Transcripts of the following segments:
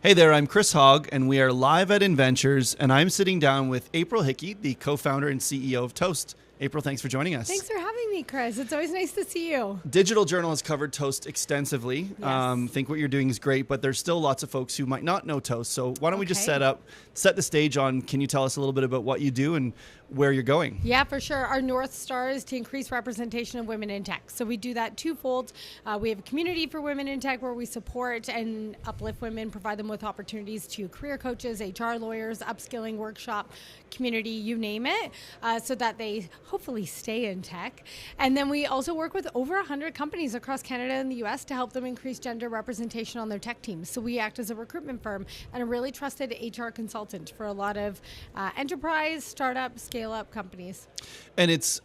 Hey there, I'm Chris Hogg, and we are live at Inventures, and I'm sitting down with April Hicke, the co-founder and CEO of Toast. April, thanks for joining us. Thanks for having me, Chris. It's always nice to see you. Digital Journal has covered Toast extensively. Yes. Think what you're doing is great, but there's still lots of folks who might not know Toast. So why don't we just set the stage on, can you tell us a little bit about what you do and where you're going? Yeah, for sure. Our North Star is to increase representation of women in tech. So we do that twofold. We have a community for women in tech where we support and uplift women, provide them with opportunities to career coaches, HR lawyers, upskilling workshop, community, you name it, so that they hopefully stay in tech. And then we also work with over 100 companies across Canada and the US to help them increase gender representation on their tech teams. So we act as a recruitment firm and a really trusted HR consultant for a lot of enterprise, startup, scale-up companies. And it's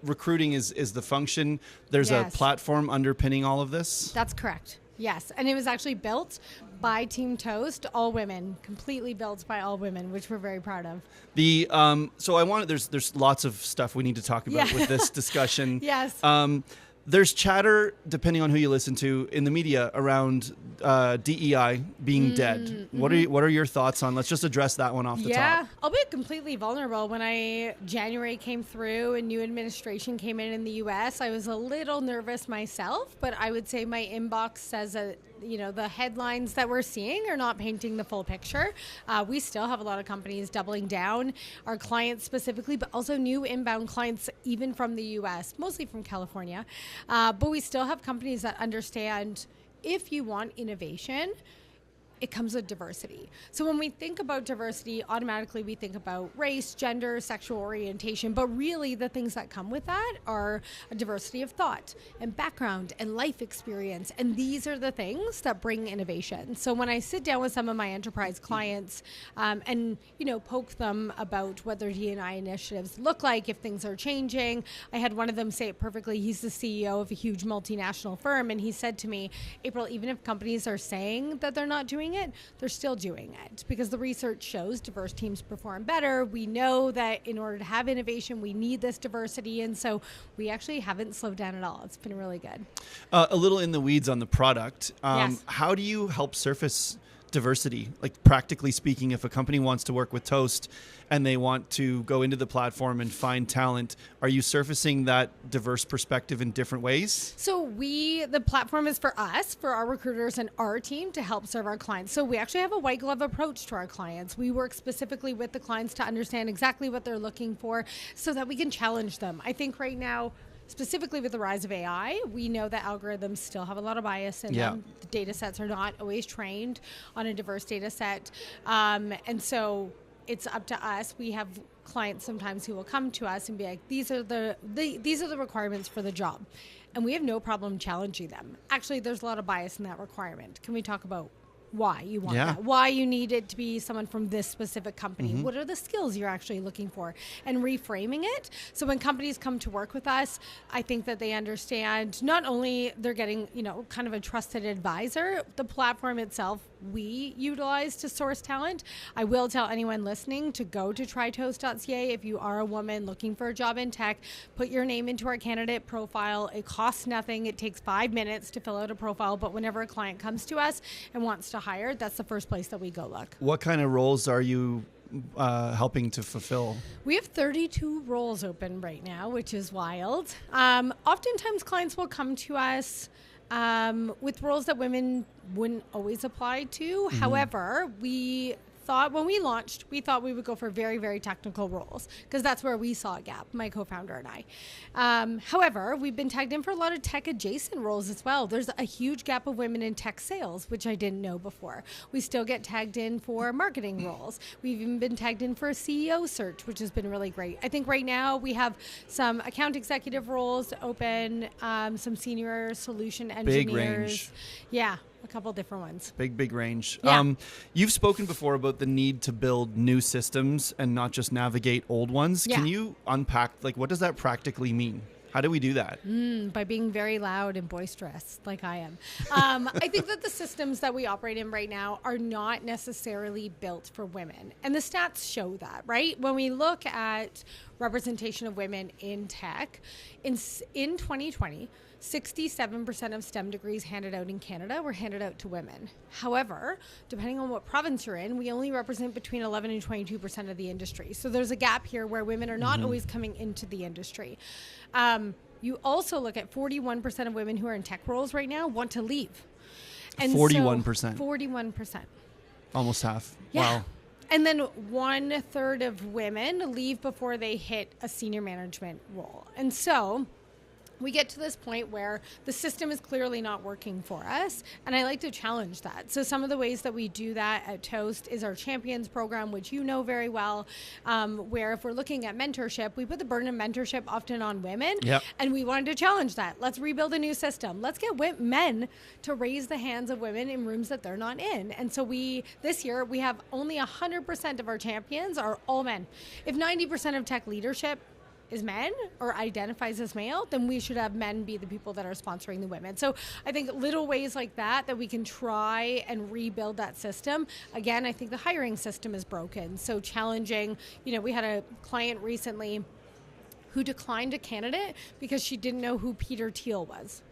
recruiting is the function. There's a platform underpinning all of this? That's correct. Yes, and it was actually built by Team Toast, all women, completely built by all women, which we're very proud of. There's lots of stuff we need to talk about with this discussion. Yes. There's chatter, depending on who you listen to, in the media around DEI being dead. What are your thoughts on? Let's just address that one off the top. Yeah, I'll be completely vulnerable. When January came through and new administration came in the U.S., I was a little nervous myself, but I would say my inbox says that the headlines that we're seeing are not painting the full picture. We still have a lot of companies doubling down, our clients specifically, but also new inbound clients, even from the U.S., mostly from California. But we still have companies that understand if you want innovation, it comes with diversity. So when we think about diversity, automatically we think about race, gender, sexual orientation, but really the things that come with that are a diversity of thought and background and life experience. And these are the things that bring innovation. So when I sit down with some of my enterprise clients and poke them about what their D&I initiatives look like, if things are changing, I had one of them say it perfectly. He's the CEO of a huge multinational firm, and he said to me, April, even if companies are saying that they're not doing it, they're still doing it because the research shows diverse teams perform better. We know that in order to have innovation, we need this diversity. And so we actually haven't slowed down at all. It's been really good. A little in the weeds on the product. Yes. How do you help surface diversity? Like, practically speaking, if a company wants to work with Toast and they want to go into the platform and find talent, are you surfacing that diverse perspective in different ways? So the platform is for us, for our recruiters and our team to help serve our clients. So we actually have a white glove approach to our clients. We work specifically with the clients to understand exactly what they're looking for so that we can challenge them. I think right now, specifically with the rise of AI, we know that algorithms still have a lot of bias in them. The data sets are not always trained on a diverse data set. And so it's up to us. We have clients sometimes who will come to us and be like, these are the requirements for the job. And we have no problem challenging them. Actually, there's a lot of bias in that requirement. Can we talk about why you want that, why you need it to be someone from this specific company, what are the skills you're actually looking for, and reframing it. So when companies come to work with us, I think that they understand not only they're getting, kind of a trusted advisor, the platform itself we utilize to source talent. I will tell anyone listening to go to trytoast.ca if you are a woman looking for a job in tech, put your name into our candidate profile. It costs nothing. It takes 5 minutes to fill out a profile, but whenever a client comes to us and wants to hire, that's the first place that we go look. What kind of roles are you helping to fulfill? We have 32 roles open right now, which is wild. Oftentimes clients will come to us with roles that women wouldn't always apply to. However, when we launched, we thought we would go for very, very technical roles because that's where we saw a gap, my co-founder and I. However, we've been tagged in for a lot of tech adjacent roles as well. There's a huge gap of women in tech sales, which I didn't know before. We still get tagged in for marketing roles. We've even been tagged in for a CEO search, which has been really great. I think right now we have some account executive roles open, some senior solution engineers. Big range. Yeah. A couple different ones. Big range. Yeah. You've spoken before about the need to build new systems and not just navigate old ones. Yeah. Can you unpack, what does that practically mean? How do we do that? By being very loud and boisterous, like I am. I think that the systems that we operate in right now are not necessarily built for women. And the stats show that, right? When we look at representation of women in tech, in 2020, 67% of STEM degrees handed out in Canada were handed out to women. However, depending on what province you're in, we only represent between 11 and 22% of the industry. So there's a gap here where women are not always coming into the industry. You also look at 41% of women who are in tech roles right now want to leave. And 41%. 41%. Almost half. Yeah. Wow. And then 1/3 of women leave before they hit a senior management role. And so we get to this point where the system is clearly not working for us, and I like to challenge that. So some of the ways that we do that at Toast is our Champions program, which you know very well, where if we're looking at mentorship, we put the burden of mentorship often on women, and we wanted to challenge that. Let's rebuild a new system. Let's get men to raise the hands of women in rooms that they're not in. And so this year, we have only 100% of our champions are all men. If 90% of tech leadership is men or identifies as male, then we should have men be the people that are sponsoring the women. So I think little ways like that we can try and rebuild that system. Again, I think the hiring system is broken. So challenging, we had a client recently who declined a candidate because she didn't know who Peter Thiel was.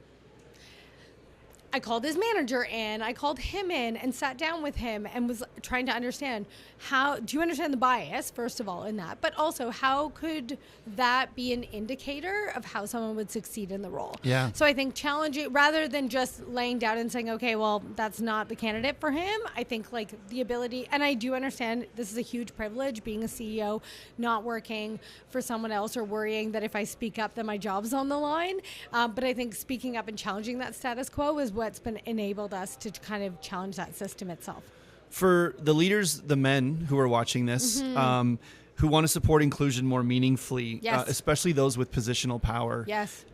I called his manager in, I called him in and sat down with him and was trying to understand do you understand the bias, first of all, in that, but also how could that be an indicator of how someone would succeed in the role? Yeah. So I think challenging, rather than just laying down and saying, okay, well, that's not the candidate for him, I think like the ability, and I do understand this is a huge privilege, being a CEO, not working for someone else or worrying that if I speak up, then my job's on the line. But I think speaking up and challenging that status quo is what's been enabled us to kind of challenge that system itself. For the leaders, the men who are watching this, who want to support inclusion more meaningfully, especially those with positional power,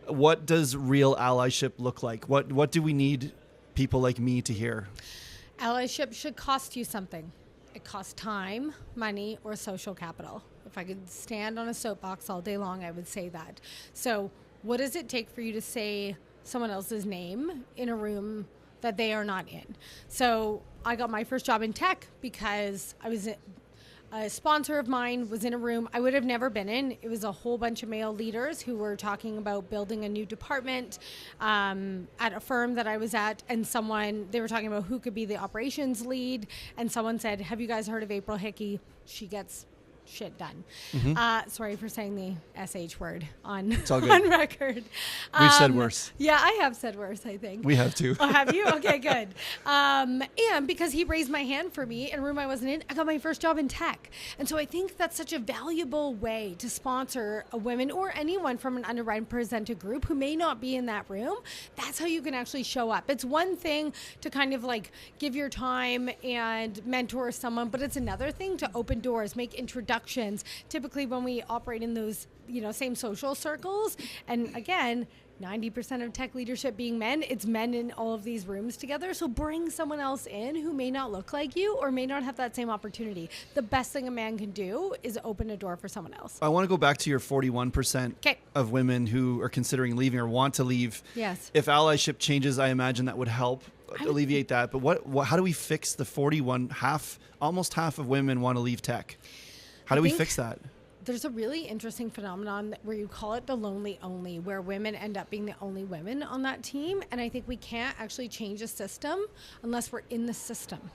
what does real allyship look like? What do we need people like me to hear? Allyship should cost you something. It costs time, money, or social capital. If I could stand on a soapbox all day long, I would say that. So what does it take for you to say someone else's name in a room that they are not in? So I got my first job in tech because a sponsor of mine was in a room I would have never been in. It was a whole bunch of male leaders who were talking about building a new department at a firm that I was at, and they were talking about who could be the operations lead, and someone said, have you guys heard of April Hicke? She gets shit done. Sorry for saying the SH word on record. We've said worse. Yeah, I have said worse, I think. We have too. Oh, have you? Okay, good. And because he raised my hand for me in a room I wasn't in, I got my first job in tech. And so I think that's such a valuable way to sponsor a woman or anyone from an underrepresented group who may not be in that room. That's how you can actually show up. It's one thing to kind of like give your time and mentor someone, but it's another thing to open doors, make introductions. Typically when we operate in those, same social circles, and again, 90% of tech leadership being men, it's men in all of these rooms together. So bring someone else in who may not look like you or may not have that same opportunity. The best thing a man can do is open a door for someone else. I want to go back to your 41% of women who are considering leaving or want to leave. Yes. If allyship changes, I imagine that would help alleviate that. But how do we fix the 41, almost half of women want to leave tech? How do we fix that? There's a really interesting phenomenon where you call it the lonely only, where women end up being the only women on that team. And I think we can't actually change a system unless we're in the system.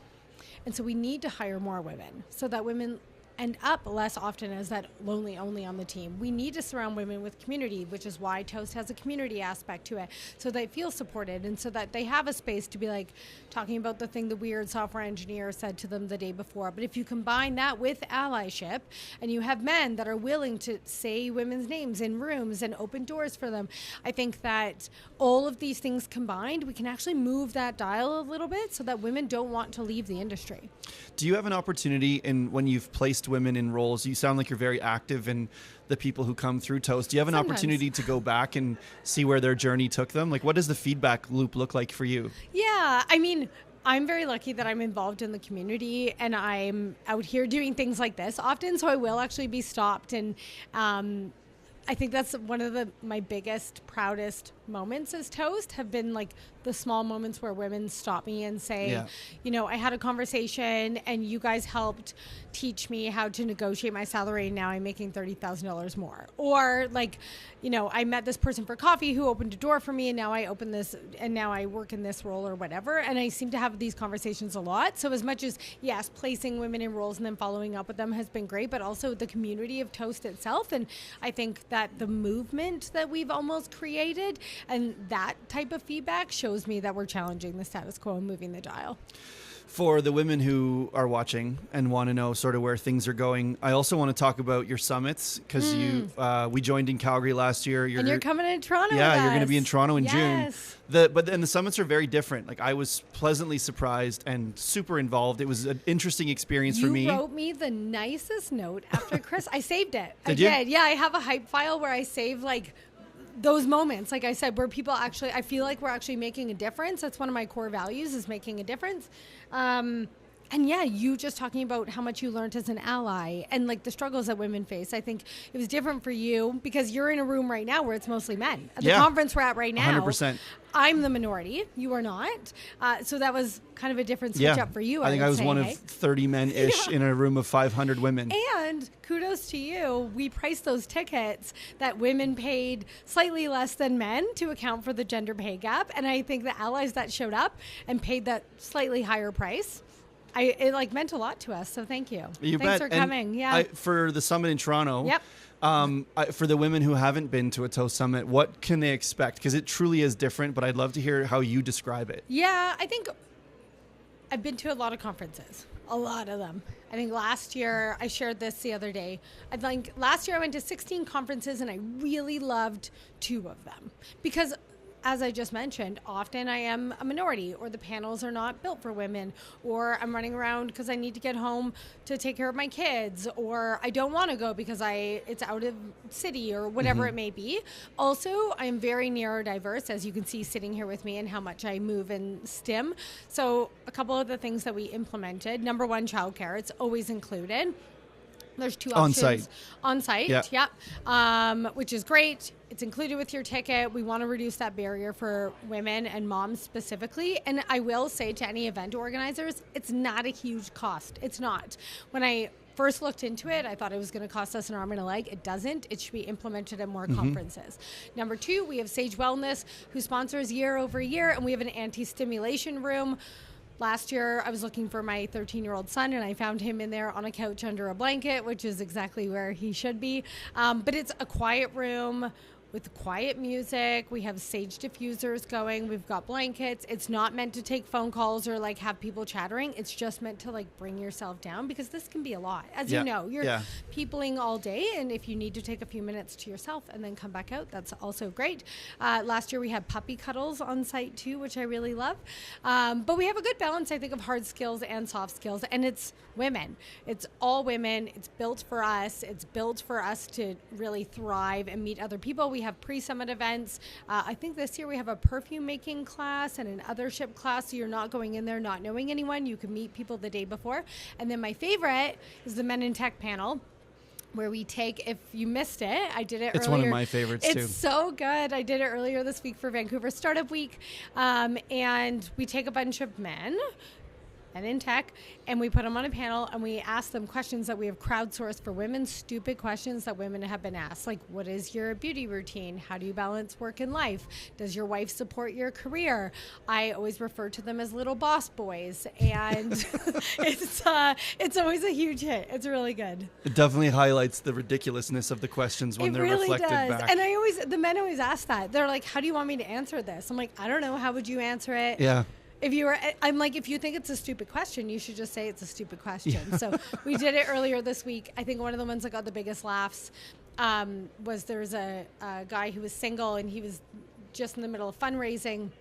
And so we need to hire more women so that women end up less often as that lonely only on the team. We need to surround women with community, which is why Toast has a community aspect to it, so they feel supported and so that they have a space to be like talking about the thing the weird software engineer said to them the day before. But if you combine that with allyship and you have men that are willing to say women's names in rooms and open doors for them, I think that all of these things combined, we can actually move that dial a little bit so that women don't want to leave the industry. Do you have an opportunity when you've placed women in roles? You sound like you're very active in the people who come through Toast. Do you have an opportunity to go back and see where their journey took them? Like, what does the feedback loop look like for you? Yeah, I mean, I'm very lucky that I'm involved in the community and I'm out here doing things like this often, so I will actually be stopped. And I think that's one of my biggest, proudest moments as Toast have been like the small moments where women stop me and say, Yeah. you know, I had a conversation and you guys helped teach me how to negotiate my salary, and now I'm making $30,000 more. Or like, you know, I met this person for coffee who opened a door for me, and now I open this, and now I work in this role or whatever. And I seem to have these conversations a lot. So as much as, yes, placing women in roles and then following up with them has been great, but also the community of Toast itself. And I think that the movement that we've almost created and that type of feedback shows me that we're challenging the status quo and moving the dial. For the women who are watching and want to know sort of where things are going, I also want to talk about your summits, because we joined in Calgary last year. And you're coming to Toronto. Yeah, with you're going to us. be in Toronto in Yes. June. But the summits are very different. Like, I was pleasantly surprised and super involved. It was an interesting experience for me. You wrote me the nicest note after Chris. I saved it. Did you? Yeah, I have a hype file where I save like those moments, like I said, where people actually, I feel like we're actually making a difference. That's one of my core values, is making a difference. And yeah, you just talking about how much you learned as an ally and like the struggles that women face. I think it was different for you because you're in a room right now where it's mostly men. At the conference we're at right now, 100%. I'm the minority. You are not. So that was kind of a different switch up for you. I think I was one of 30 men-ish in a room of 500 women. And kudos to you. We priced those tickets that women paid slightly less than men to account for the gender pay gap. And I think the allies that showed up and paid that slightly higher price, it like meant a lot to us. So thank you. Thanks for coming. For the summit in Toronto. Yep. For the women who haven't been to a Toast Summit, what can they expect? Because it truly is different, but I'd love to hear how you describe it. Yeah, I think I've been to a lot of conferences, a lot of them. I think last year, I shared this the other day. I think last year I went to 16 conferences and I really loved 2 of them because, as I just mentioned, often I am a minority, or the panels are not built for women, or I'm running around because I need to get home to take care of my kids, or I don't want to go because it's out of city or whatever it may be. Also, I'm very neurodiverse, as you can see sitting here with me and how much I move and stim. So a couple of the things that we implemented, number 1, childcare. It's always included. There's 2 options. On site, which is great. It's included with your ticket. We want to reduce that barrier for women and moms specifically. And I will say to any event organizers, it's not a huge cost. It's not. When I first looked into it, I thought it was going to cost us an arm and a leg. It doesn't. It should be implemented in more conferences. Number 2, we have Sage Wellness, who sponsors year over year, and we have an anti-stimulation room. Last year, I was looking for my 13-year-old son, and I found him in there on a couch under a blanket, which is exactly where he should be. But it's a quiet room with quiet music. We have Sage diffusers going. We've got blankets. It's not meant to take phone calls or like have people chattering. It's just meant to like bring yourself down, because this can be a lot. As you know, you're peopling all day, and if you need to take a few minutes to yourself and then come back out, that's also great. Last year we had puppy cuddles on site too, which I really love. But we have a good balance, I think, of hard skills and soft skills, and it's women. It's all women. It's built for us. It's built for us to really thrive and meet other people. We have pre-summit events. I think this year we have a perfume making class and an Allyship class, so you're not going in there not knowing anyone. You can meet people the day before. And then my favorite is the Men in Tech panel, where we take, if you missed it, I did it earlier. It's one of my favorites too. It's so good. I did it earlier this week for Vancouver Startup Week. And we take a bunch of men and in tech, and we put them on a panel, and we ask them questions that we have crowdsourced for women, stupid questions that women have been asked, like, what is your beauty routine? How do you balance work and life? Does your wife support your career? I always refer to them as little boss boys, and it's always a huge hit. It's really good. It definitely highlights the ridiculousness of the questions when they're reflected back. And the men always ask that. They're like, how do you want me to answer this? I'm like, I don't know. How would you answer it? Yeah. I'm like, if you think it's a stupid question, you should just say it's a stupid question. So we did it earlier this week. I think one of the ones that got the biggest laughs was there was a guy who was single, and he was just in the middle of fundraising.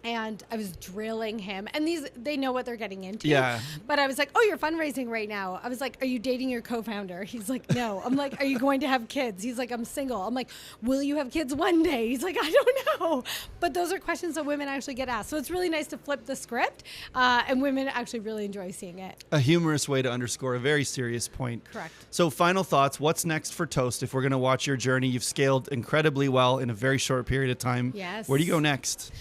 And I was drilling him, and they know what they're getting into. Yeah. But I was like, oh, you're fundraising right now. I was like, are you dating your co-founder? He's like, no. I'm like, are you going to have kids? He's like, I'm single. I'm like, will you have kids one day? He's like, I don't know. But those are questions that women actually get asked. So it's really nice to flip the script, and women actually really enjoy seeing it. A humorous way to underscore a very serious point. Correct. So final thoughts, what's next for Toast? If we're going to watch your journey, you've scaled incredibly well in a very short period of time. Yes. Where do you go next?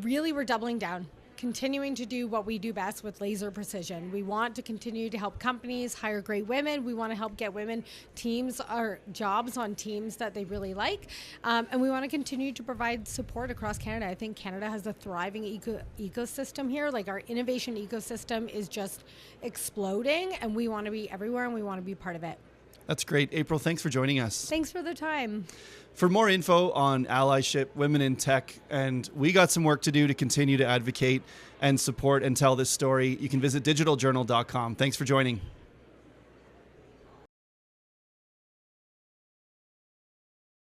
really we're doubling down, continuing to do what we do best with laser precision. We want to continue to help companies hire great women. We want to help get women teams or jobs on teams that they really like. And we want to continue to provide support across Canada. I think Canada has a thriving ecosystem here. Like, our innovation ecosystem is just exploding, and we want to be everywhere, and we want to be part of it. That's great. April, thanks for joining us. Thanks for the time. For more info on Allyship, Women in Tech, and we got some work to do to continue to advocate and support and tell this story, you can visit digitaljournal.com. Thanks for joining.